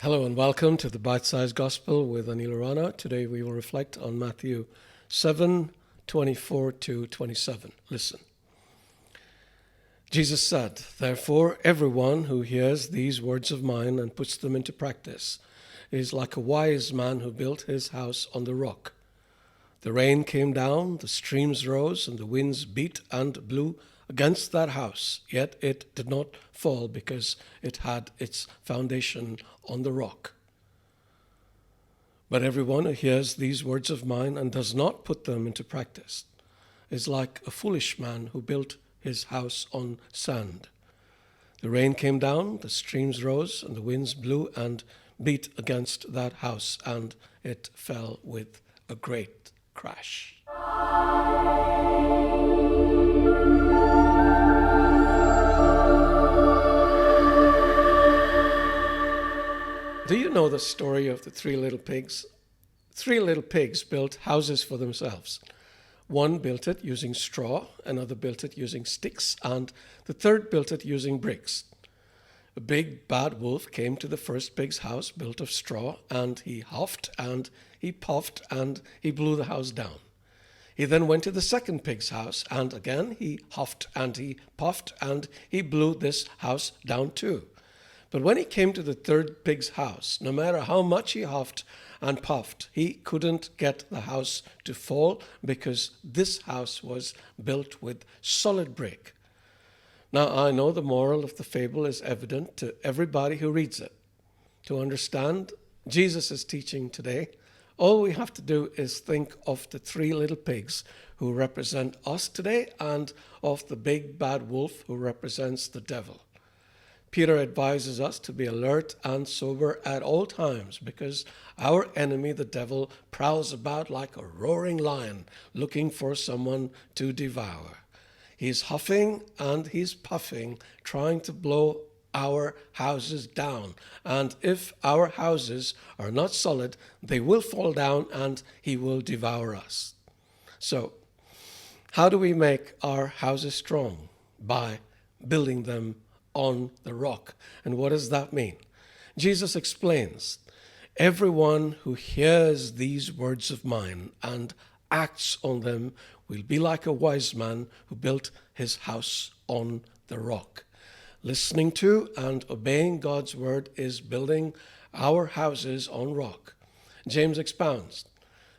Hello and welcome to the Bite-Sized Gospel with Aneel Aranha. Today we will reflect on Matthew 7:24 to 27. Listen. Jesus said, "Therefore everyone who hears these words of mine and puts them into practice is like a wise man who built his house on the rock. The rain came down, the streams rose, and the winds beat and blew against that house, yet it did not fall because it had its foundation on the rock. But everyone who hears these words of mine and does not put them into practice is like a foolish man who built his house on sand. The rain came down, the streams rose, and the winds blew and beat against that house, and it fell with a great crash." Do you know the story of the three little pigs? Three little pigs built houses for themselves. One built it using straw, another built it using sticks, and the third built it using bricks. A big bad wolf came to the first pig's house built of straw, and he huffed and he puffed and he blew the house down. He then went to the second pig's house, and again he huffed and he puffed and he blew this house down too. But when he came to the third pig's house, no matter how much he huffed and puffed, he couldn't get the house to fall because this house was built with solid brick. Now, I know the moral of the fable is evident to everybody who reads it. To understand Jesus' teaching today, all we have to do is think of the three little pigs who represent us today and of the big bad wolf who represents the devil. Peter advises us to be alert and sober at all times because our enemy, the devil, prowls about like a roaring lion looking for someone to devour. He's huffing and he's puffing, trying to blow our houses down. And if our houses are not solid, they will fall down and he will devour us. So, how do we make our houses strong? By building them on the rock. And what does that mean? Jesus explains, "Everyone who hears these words of mine and acts on them will be like a wise man who built his house on the rock." Listening to and obeying God's word is building our houses on rock. James expounds,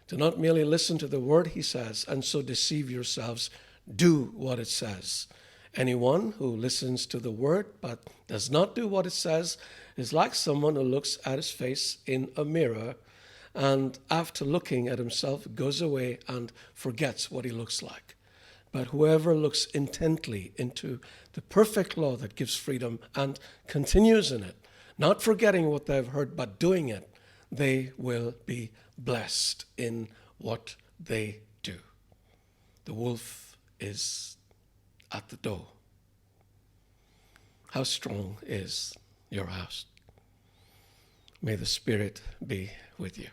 "Do not merely listen to the word," he says, "and so deceive yourselves. Do what it says. Anyone who listens to the word but does not do what it says is like someone who looks at his face in a mirror and after looking at himself goes away and forgets what he looks like. But whoever looks intently into the perfect law that gives freedom and continues in it, not forgetting what they've heard but doing it, they will be blessed in what they do." The wolf is at the door. How strong is your house? May the Spirit be with you.